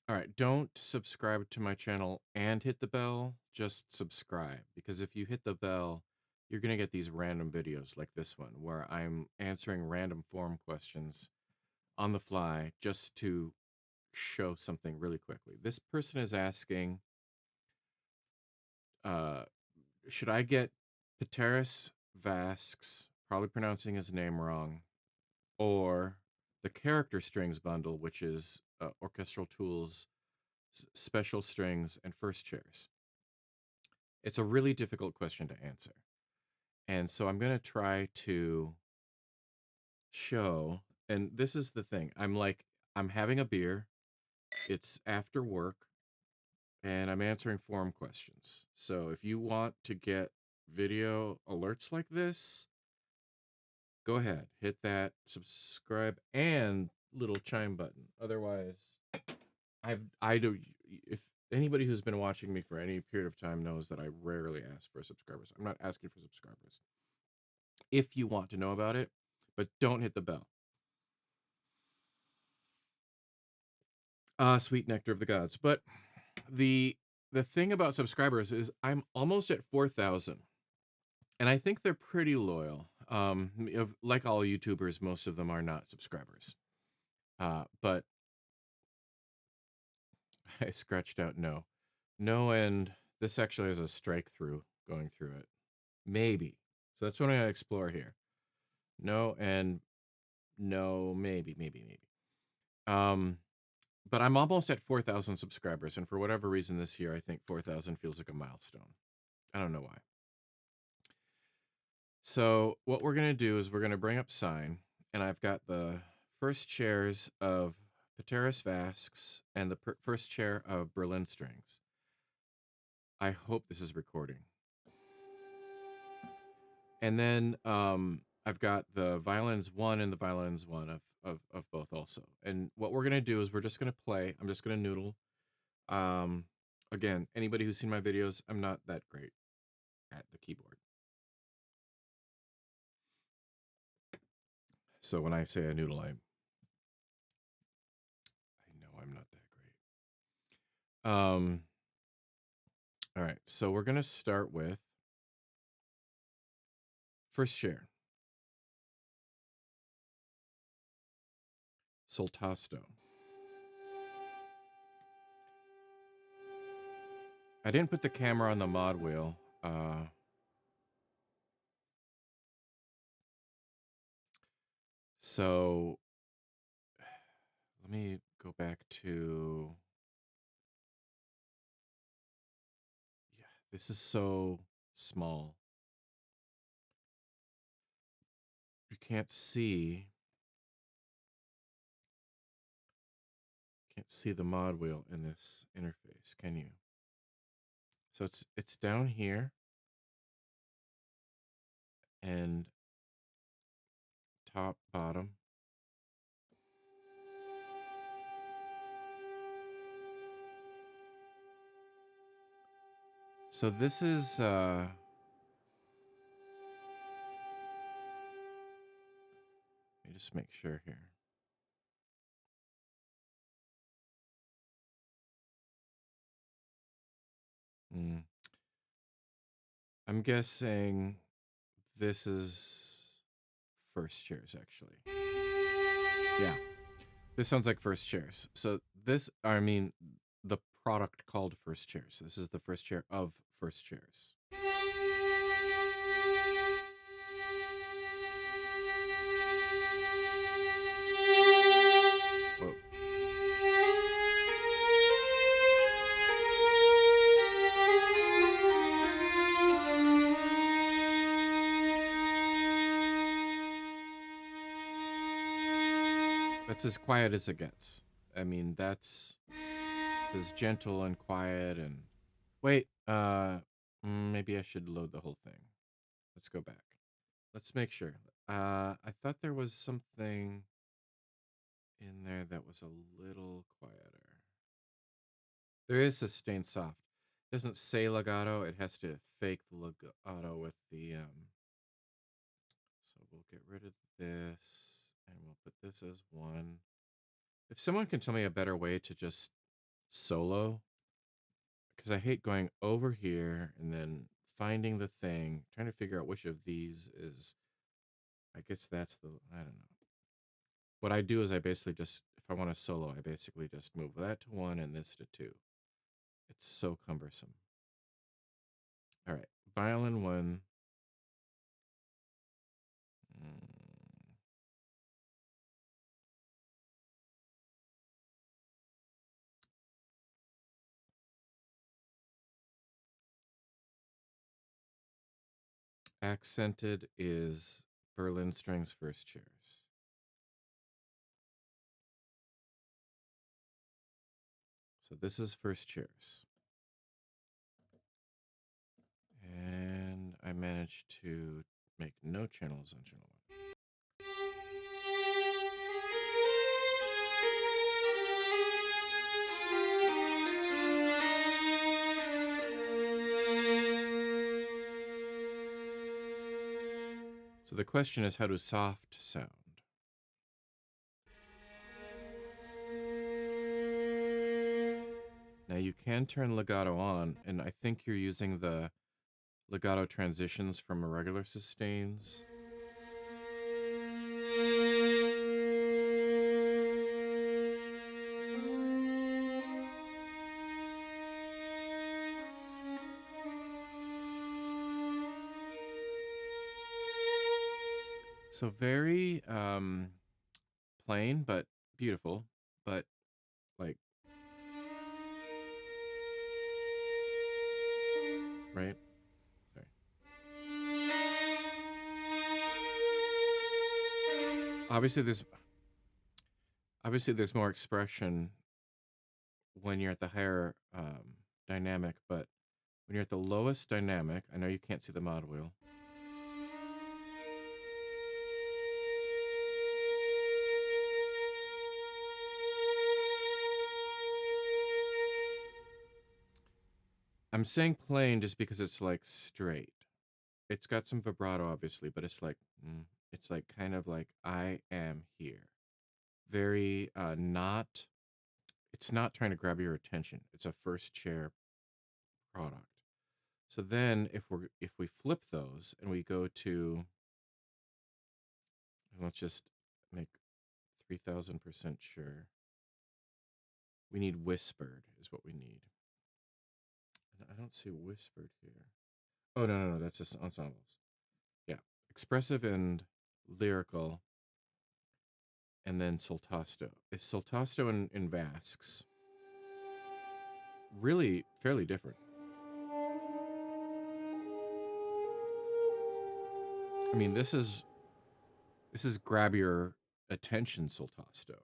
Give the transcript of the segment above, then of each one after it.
All right, don't subscribe to my channel and hit the bell. Just subscribe, because if you hit the bell, you're going to get these random videos like this one where I'm answering random forum questions on the fly just to show something really quickly. This person is asking, uh, should I get Peteris Vasks, probably pronouncing his name wrong, or the character strings bundle, which is Orchestral Tools, special strings, and first chairs? It's a really difficult question to answer. And so I'm going to try to show, and this is the thing. I'm having a beer. It's after work, and I'm answering forum questions. So if you want to get video alerts like this, go ahead, hit that subscribe and little chime button. Otherwise, I do. If anybody who's been watching me for any period of time knows that I rarely ask for subscribers. I'm not asking for subscribers. If you want to know about it, but don't hit the bell. Sweet nectar of the gods. But the thing about subscribers is I'm almost at 4,000, and I think they're pretty loyal. Like all YouTubers, most of them are not subscribers. But I scratched out no, and this actually has a strike through going through it. Maybe. So that's what I'm gonna explore here. No and no, maybe. Um, but I'm almost at 4,000 subscribers, and for whatever reason this year, I think 4,000 feels like a milestone. I don't know why. So what we're gonna do is we're gonna bring up Sign, and I've got the first chairs of Peteris Vasks and the first chair of Berlin strings. I hope this is recording. And then I've got the violins 1 and the violins 1 of both also. And what we're gonna do is we're just gonna play. I'm just gonna noodle. Um, Again, anybody who's seen my videos, I'm not that great at the keyboard. So when I say I noodle, I know I'm not that great. All right, so we're gonna start with first chair, Soltasto. I didn't put the camera on the mod wheel. So let me go back to, yeah, this is so small. You can't see the mod wheel in this interface, can you? So it's down here and top, bottom. So this is let me just make sure here. I'm guessing this is first chairs, actually. Yeah, this sounds like first chairs. So this, I mean, the product called first chairs. This is the first chair of first chairs. Whoa. That's as quiet as it gets. I mean, it's as gentle and quiet and wait, maybe I should load the whole thing. Let's go back. Let's make sure. I thought there was something in there that was a little quieter. There is sustained soft. It doesn't say legato. It has to fake the legato with the so we'll get rid of this and we'll put this as 1. If someone can tell me a better way to just solo because I hate going over here and then finding the thing, trying to figure out which of these is. I guess that's the, I don't know. What I do is I basically just, if I want a solo, I basically just move that to 1 and this to 2. It's so cumbersome. All right, violin 1. Mm, accented is Berlin strings first chairs. So this is first chairs. And I managed to make no channels on channel 1. So the question is, how do soft sound? Now you can turn legato on, and I think you're using the legato transitions from irregular sustains. So very plain, but beautiful, but like, right? Sorry. Obviously there's more expression when you're at the higher dynamic, but when you're at the lowest dynamic, I know you can't see the mod wheel. I'm saying plain just because it's like straight. It's got some vibrato, obviously, but it's like, it's like kind of like I am here. Very not. It's not trying to grab your attention. It's a first chair product. So then, if we flip those and we go to, let's just make 3,000% sure. We need whispered is what we need. I don't see whispered here. Oh no, that's just ensembles. Yeah, expressive and lyrical, and then soltasto. Is soltasto in Vasks really fairly different? I mean, this is grab your attention soltasto,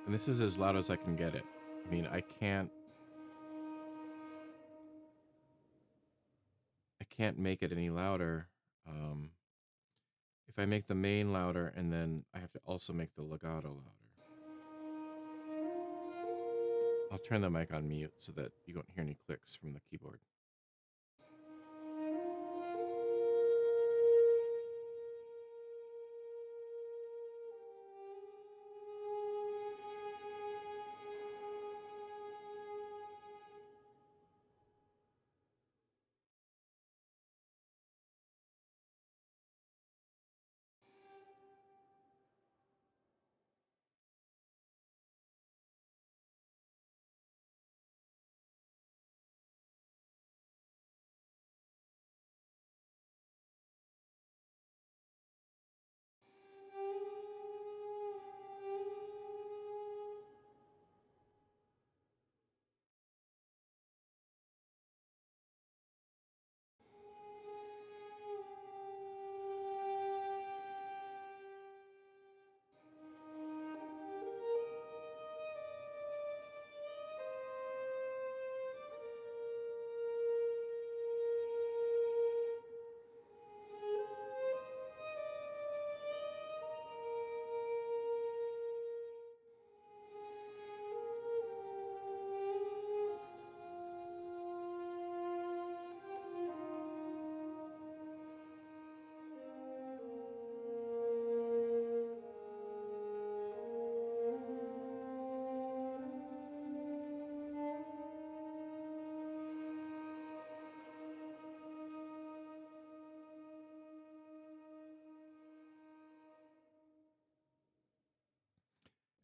and this is as loud as I can get it. I mean, I can't make it any louder. If I make the main louder, and then I have to also make the legato louder. I'll turn the mic on mute so that you don't hear any clicks from the keyboard.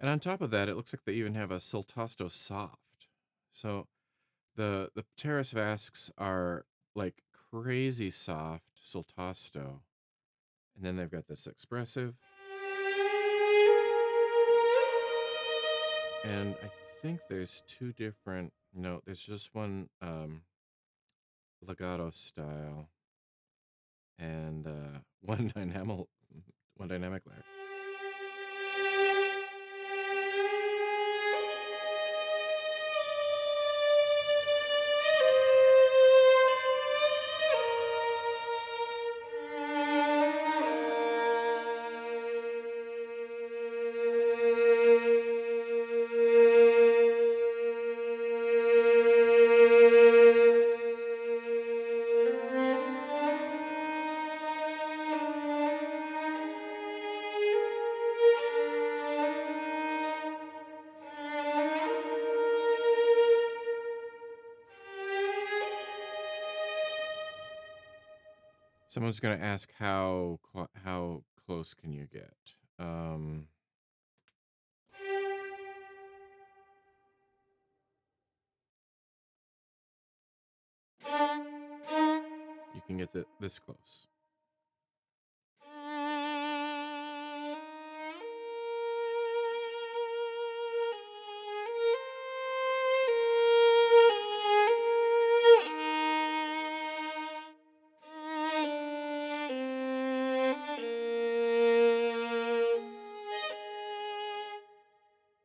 And on top of that, it looks like they even have a Sultasto soft. So the Peteris Vasks are like crazy soft Sultasto. And then they've got this expressive. And I think there's two different, no, there's just one legato style and one dynamic layer. Someone's going to ask how close can you get? You can get this close.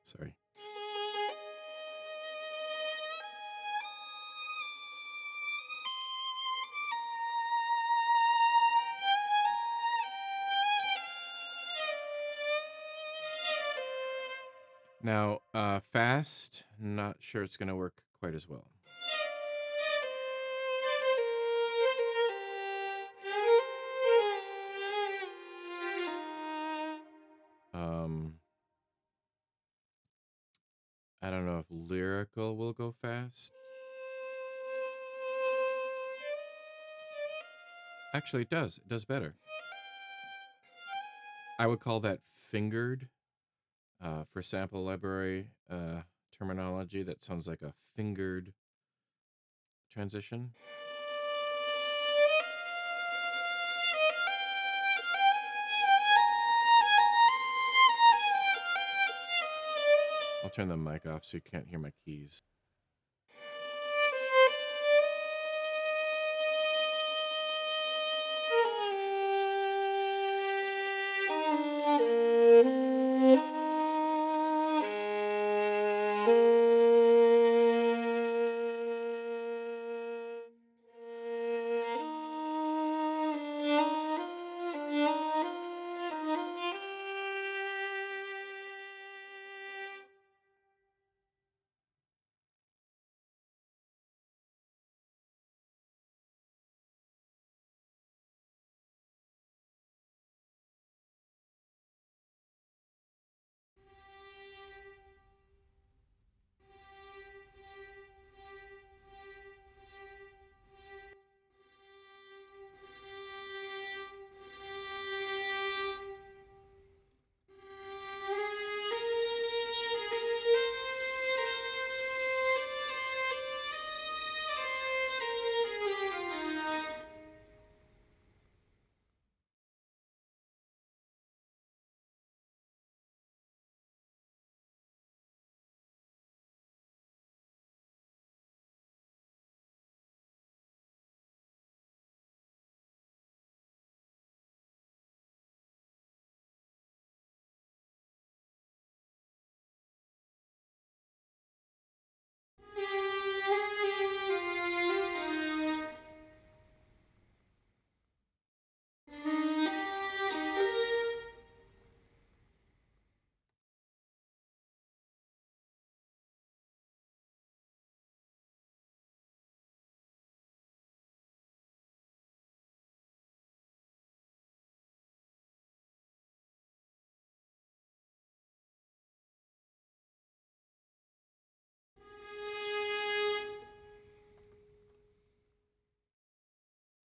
Sorry. Now, fast, not sure it's going to work quite as well. I don't know if lyrical will go fast. Actually, it does. It does better. I would call that fingered for sample library terminology. That sounds like a fingered transition. I'll turn the mic off so you can't hear my keys.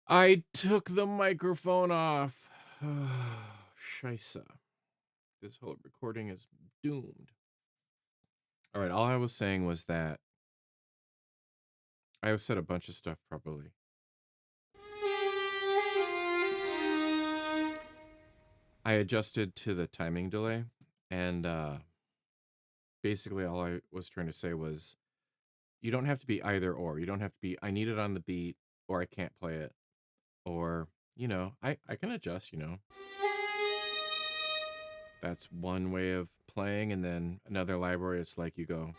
I took the microphone off. Scheisse. This whole recording is doomed. All right, all I was saying was that I said a bunch of stuff probably. I adjusted to the timing delay, and basically all I was trying to say was you don't have to be either or. You don't have to be I need it on the beat or I can't play it. Or, I can adjust, That's one way of playing, and then another library it's like you go,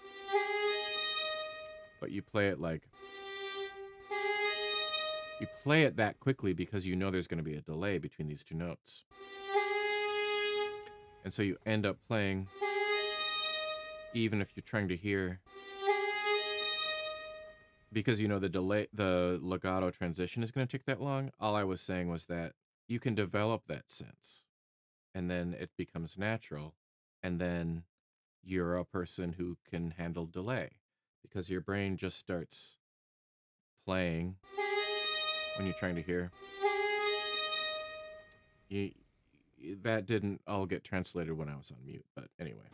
but you play it like you play it that quickly because you know there's going to be a delay between these two notes. And so you end up playing, even if you're trying to hear, because the delay, the legato transition is going to take that long. All I was saying was that you can develop that sense, and then it becomes natural, and then you're a person who can handle delay because your brain just starts playing when you're trying to hear. You, that didn't all get translated when I was on mute, but anyway.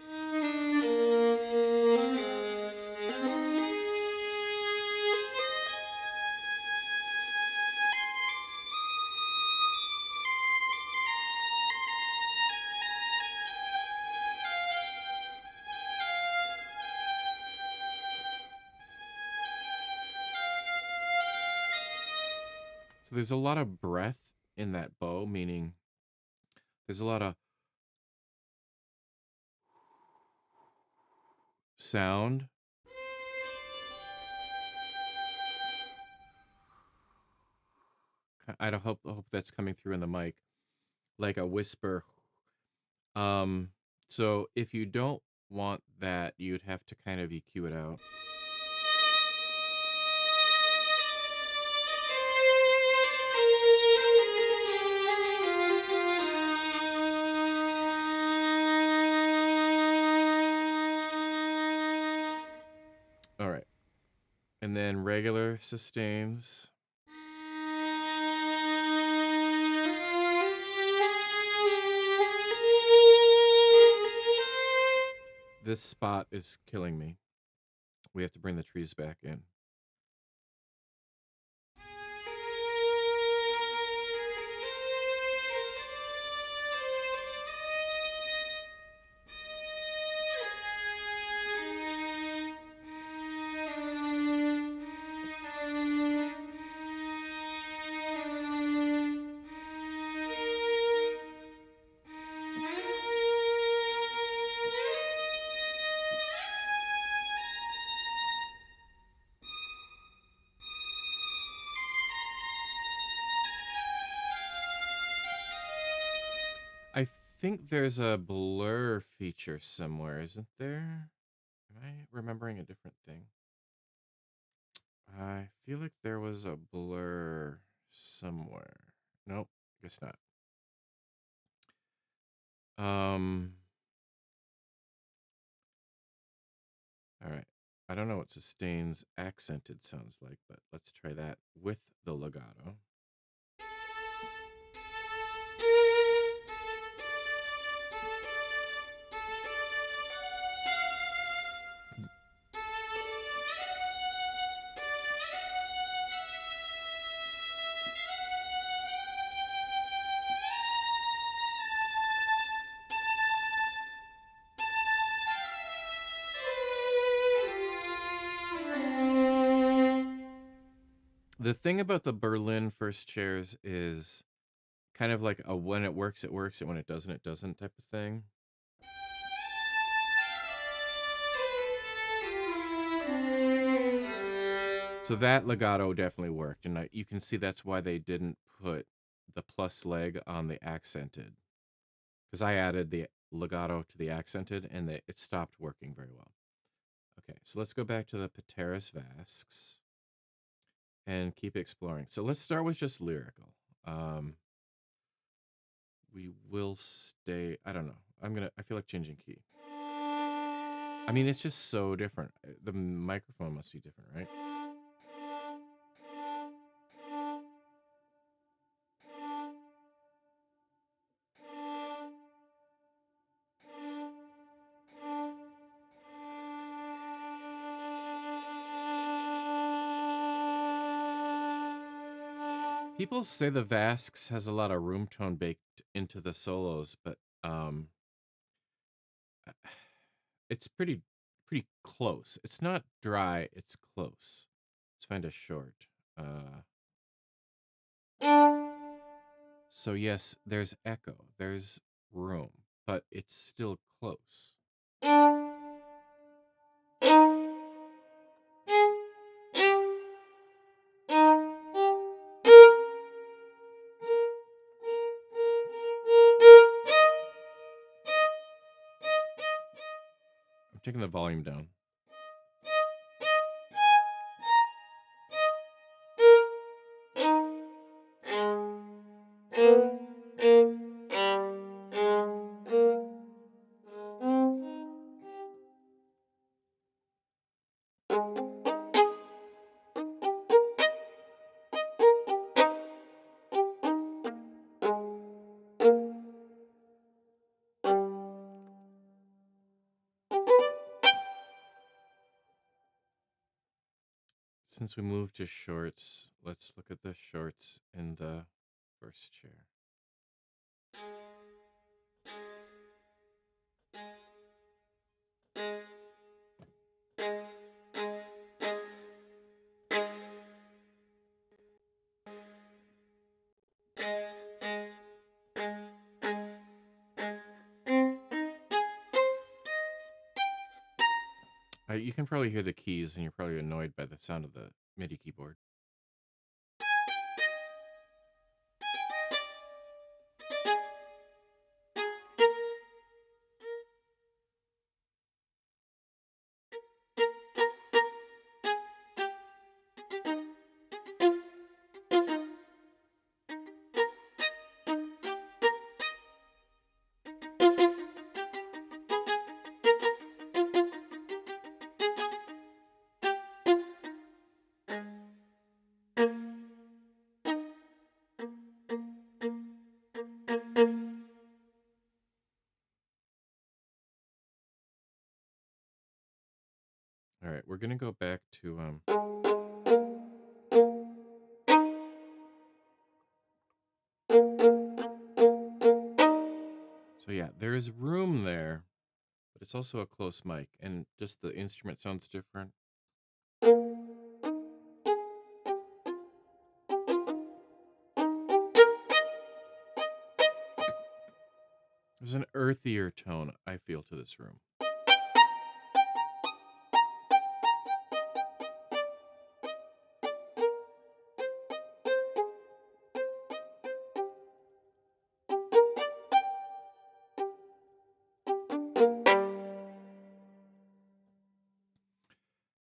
So there's a lot of breath in that bow, meaning there's a lot of sound. I don't hope that's coming through in the mic, like a whisper. So if you don't want that, you'd have to kind of EQ it out. All right. And then regular sustains. This spot is killing me. We have to bring the trees back in. I think there's a blur feature somewhere, isn't there? Am I remembering a different thing? I feel like there was a blur somewhere. Nope, guess not. All right. I don't know what sustains accented sounds like, but let's try that with the legato. The thing about the Berlin first chairs is kind of like a when it works, and when it doesn't type of thing. So that legato definitely worked, and you can see that's why they didn't put the plus leg on the accented, because I added the legato to the accented, and it stopped working very well. Okay, so let's go back to the Peteris Vasks and keep exploring. So let's start with just lyrical. We will stay. I don't know. I feel like changing key. I mean, it's just so different. The microphone must be different, right? People say the Vasks has a lot of room tone baked into the solos, but it's pretty close. It's not dry, it's close. Let's find a short. Uh, so yes, there's echo, there's room, but it's still close. I'm taking the volume down. Since we moved to shorts, let's look at the shorts in the first chair. You can probably hear the keys, and you're probably annoyed by the sound of the MIDI keyboard. All right, we're gonna go back to So yeah, there is room there, but it's also a close mic, and just the instrument sounds different. There's an earthier tone I feel to this room.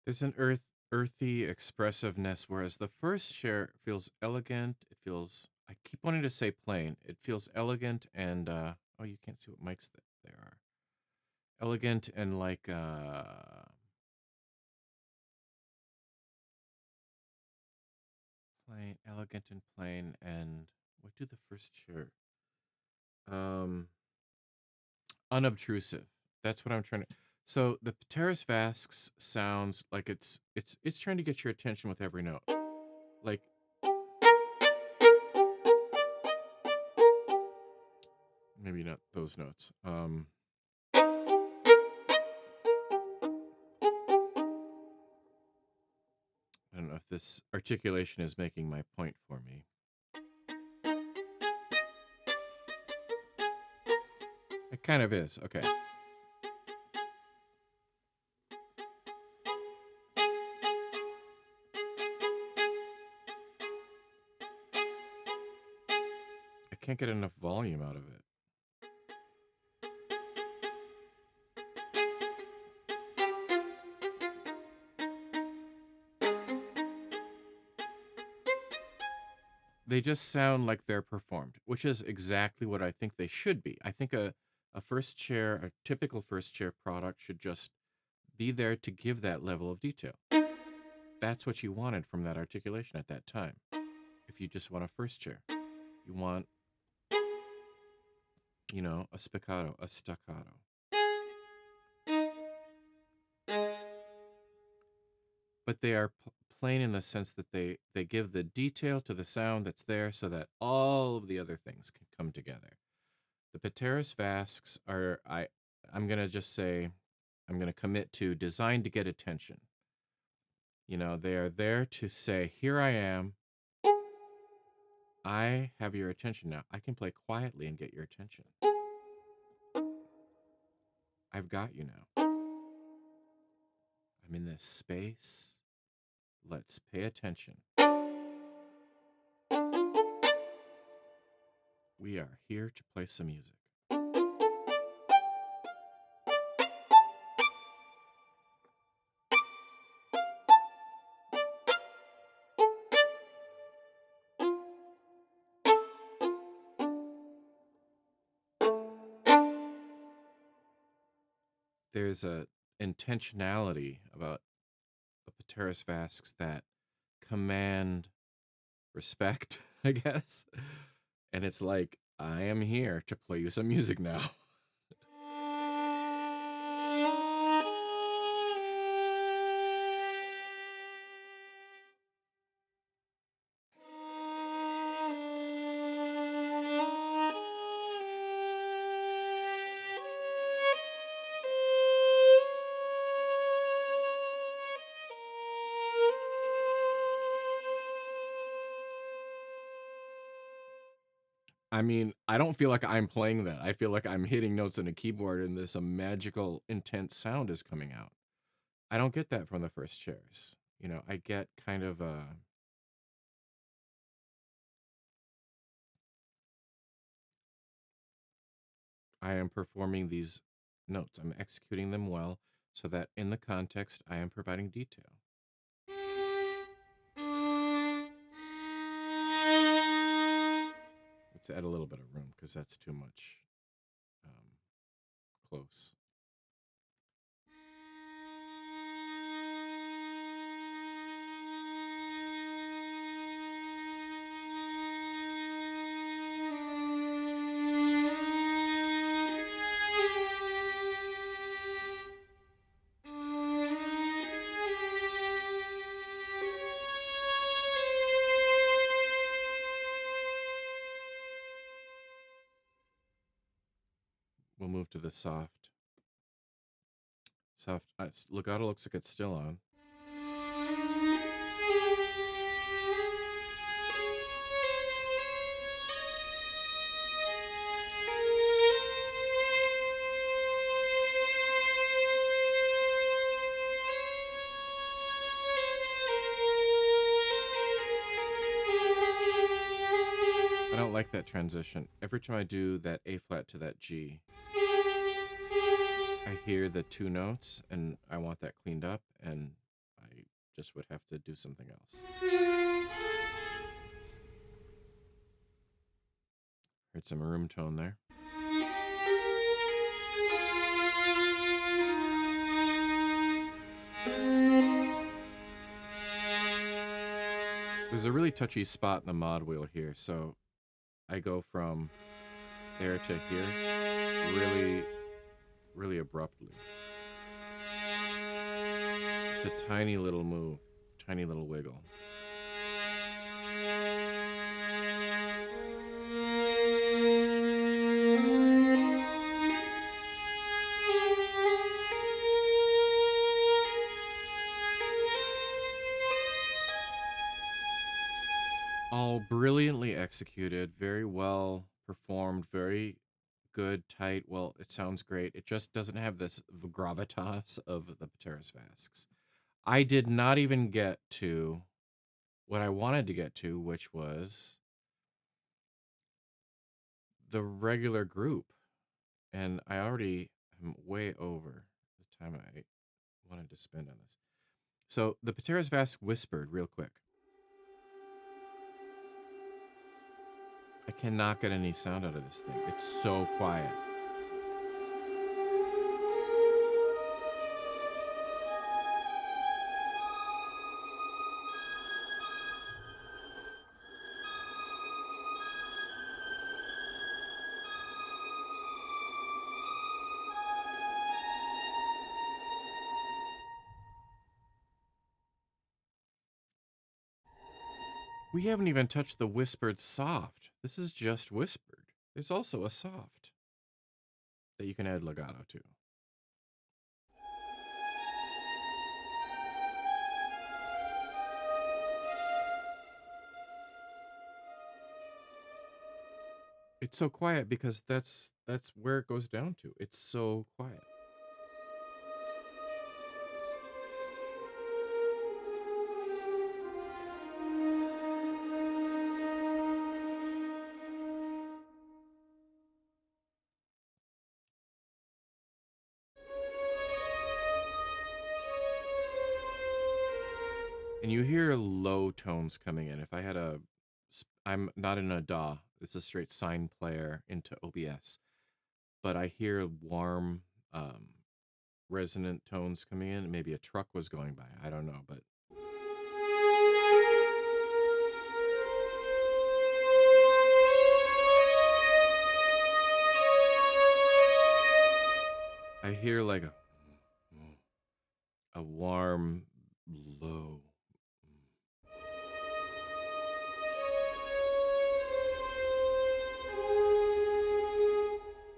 There's an earthy expressiveness, whereas the first chair feels elegant. It feels, I keep wanting to say plain. It feels elegant and oh, you can't see what mics there are. Elegant and like plain, elegant and plain, and what do the first chair? Unobtrusive. That's what I'm trying to. So the Peteris Vasks sounds like it's trying to get your attention with every note. Like maybe not those notes. I don't know if this articulation is making my point for me. It kind of is. Okay. I can't get enough volume out of it. They just sound like they're performed, which is exactly what I think they should be. I think a first chair, a typical first chair product should just be there to give that level of detail. That's what you wanted from that articulation at that time. If you just want a first chair, you want, a spiccato, a staccato. But they are plain in the sense that they give the detail to the sound that's there so that all of the other things can come together. The Peteris Vasks are I'm gonna just say I'm gonna commit to designed to get attention. You know, they are there to say, here I am. I have your attention now. I can play quietly and get your attention. I've got you now. I'm in this space. Let's pay attention. We are here to play some music. There's a intentionality about the Peteris Vasks that command respect, I guess. And it's like, I am here to play you some music now. I mean, I don't feel like I'm playing that. I feel like I'm hitting notes on a keyboard and this magical, intense sound is coming out. I don't get that from the first chairs. You know, I get kind of I am performing these notes. I'm executing them well so that in the context, I am providing detail. Let's add a little bit of room because that's too much close. We'll move to the soft. Legato looks like it's still on. I don't like that transition. Every time I do that A flat to that G, I hear the two notes and I want that cleaned up, and I just would have to do something else. Heard some room tone there. There's a really touchy spot in the mod wheel here, so I go from there to here really, really abruptly. It's a tiny little move, tiny little wiggle. All brilliantly executed, very well performed, very good, tight. Well, it sounds great. It just doesn't have this gravitas of the Peteris Vasks. I did not even get to what I wanted to get to, which was the regular group. And I already am way over the time I wanted to spend on this. So the Peteris Vasks whispered real quick. I cannot get any sound out of this thing. It's so quiet. We haven't even touched the whispered soft. This is just whispered. There's also a soft that you can add legato to. It's so quiet because that's where it goes down to. It's so quiet. And you hear low tones coming in. If I had I'm not in a DAW. It's a straight sine player into OBS. But I hear warm, resonant tones coming in. Maybe a truck was going by. I don't know, but I hear like a warm, low.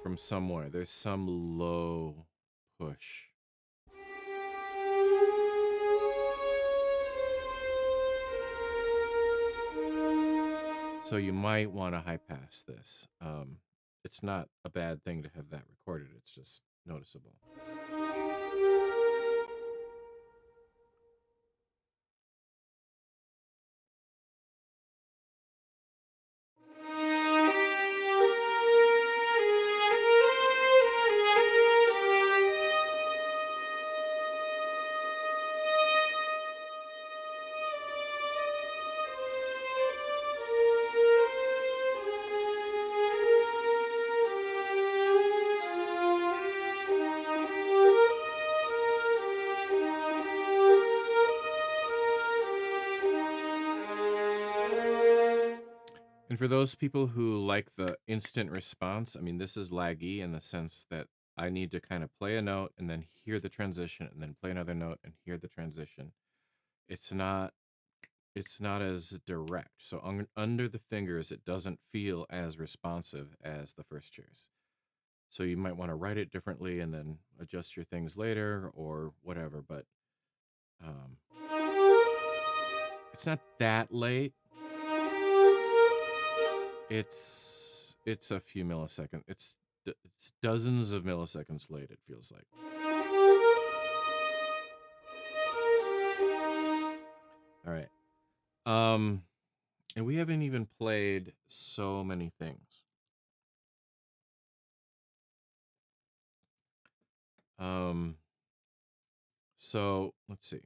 From somewhere. There's some low push. So you might want to high pass this. It's not a bad thing to have that recorded. It's just noticeable. And for those people who like the instant response, I mean, this is laggy in the sense that I need to kind of play a note and then hear the transition and then play another note and hear the transition. It's not as direct. So under the fingers, it doesn't feel as responsive as the first cheers. So you might want to write it differently and then adjust your things later or whatever. But it's not that late. It's a few milliseconds. It's dozens of milliseconds late. It feels like. All right. And we haven't even played so many things. So let's see.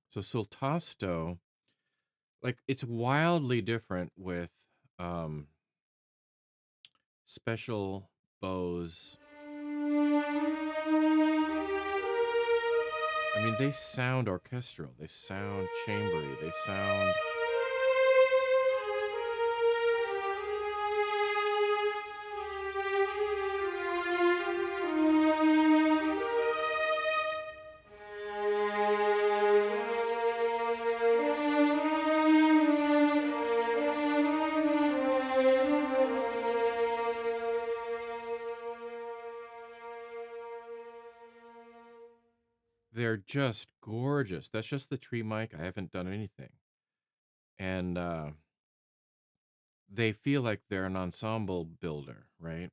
So Sultasto, like it's wildly different with special bows. I mean, they sound orchestral. They sound chambery. They sound. They're just gorgeous. That's just the tree mic. I haven't done anything. And they feel like they're an ensemble builder, right?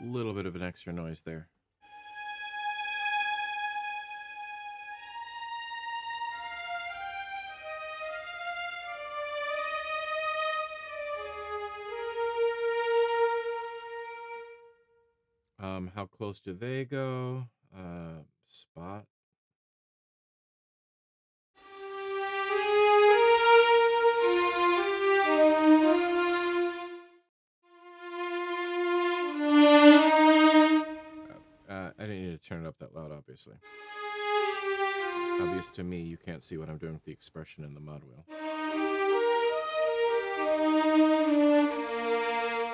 A little bit of an extra noise there. How close do they go? Spot. laugh that loud, obviously. Obvious to me, you can't see what I'm doing with the expression in the mod wheel.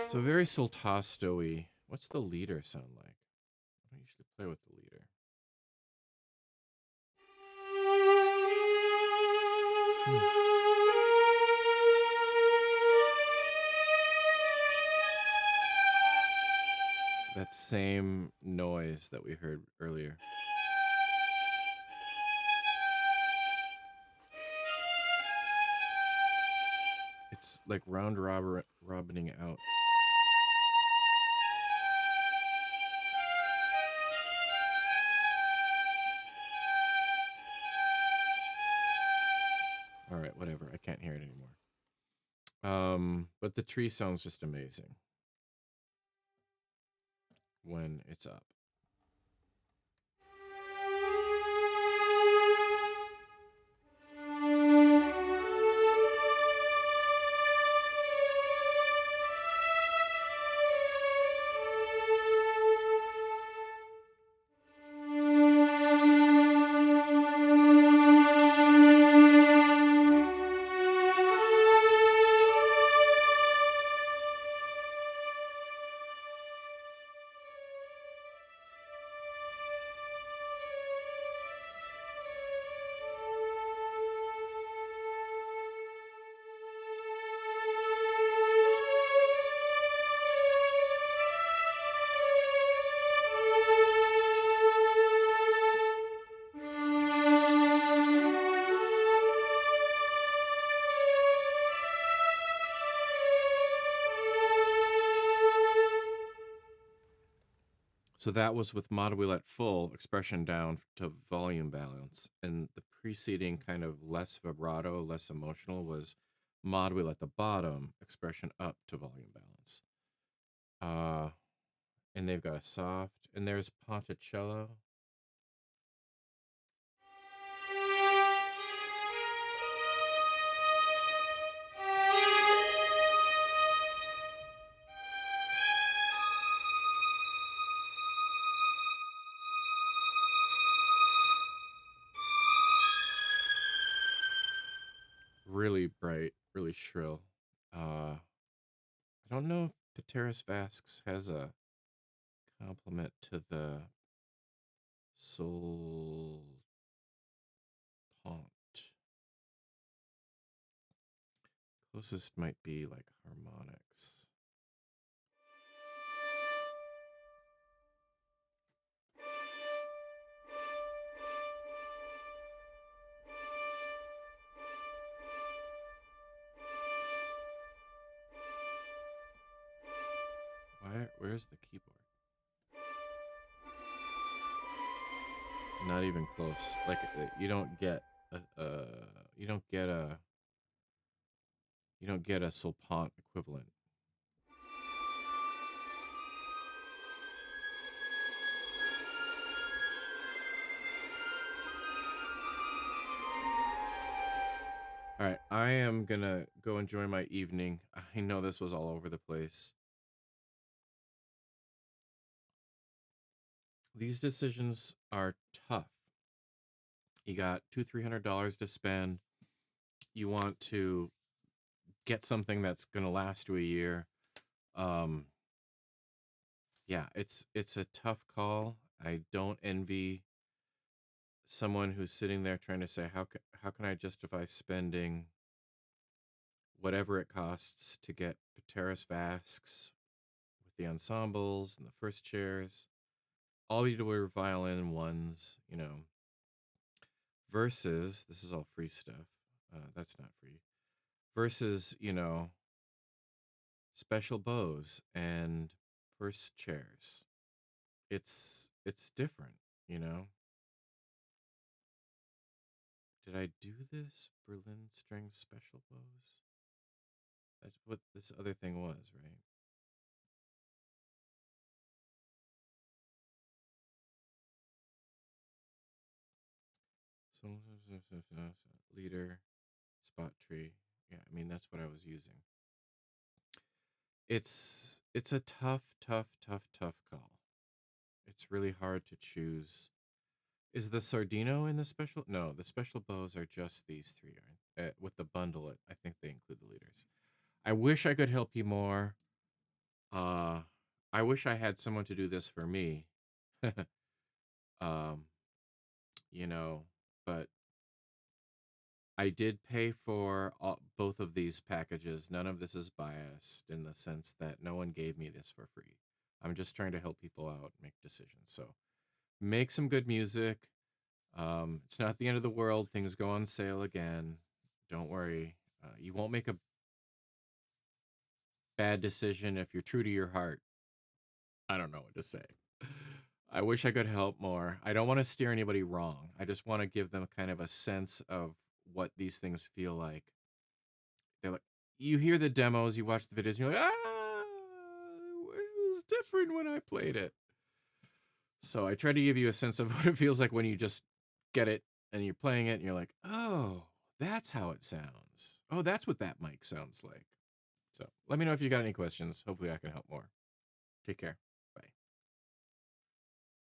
So very soltasto-y. What's the leader sound like? I don't usually play with the leader. That same noise that we heard earlier. It's like round robining out. All right, whatever. I can't hear it anymore. But the tree sounds just amazing when it's up. So that was with mod wheel at full, expression down to volume balance. And the preceding kind of less vibrato, less emotional was mod wheel at the bottom, expression up to volume balance. And they've got a soft, and there's ponticello. Really bright, really shrill. I don't know if Peteris Vasks has a complement to the soul pont. Closest might be like harmonics. Where's the keyboard? Not even close. Like you don't get you don't get a sulpont equivalent. All right, I am gonna go enjoy my evening. I know this was all over the place. These decisions are tough. You got $200-300 to spend. You want to get something that's gonna last you a year. Yeah, it's a tough call. I don't envy someone who's sitting there trying to say how can I justify spending whatever it costs to get Peteris Vasks with the ensembles and the first chairs. All you do are violin ones, versus this is all free stuff. That's not free. Versus, special bows and first chairs. It's different, you know. Did I do this? Berlin string special bows? That's what this other thing was, right? So leader, spot tree. Yeah, I mean that's what I was using. It's a tough call. It's really hard to choose Is the Sordino in the special? No, the special bows are just these three. With the bundle, I think they include the leaders. I wish I could help you more. Uh, I wish I had someone to do this for me. um, you know, but I did pay for both of these packages. None of this is biased in the sense that no one gave me this for free. I'm just trying to help people out, make decisions. So make some good music. It's not the end of the world. Things go on sale again. Don't worry. You won't make a bad decision if you're true to your heart. I don't know what to say. I wish I could help more. I don't want to steer anybody wrong. I just want to give them kind of a sense of what these things feel like. They're like, you hear the demos, you watch the videos, and you're like, it was different when I played it. So I try to give you a sense of what it feels like when you just get it and you're playing it and you're like, oh, that's how it sounds. Oh, that's what that mic sounds like. So let me know if you got any questions. Hopefully I can help more. Take care.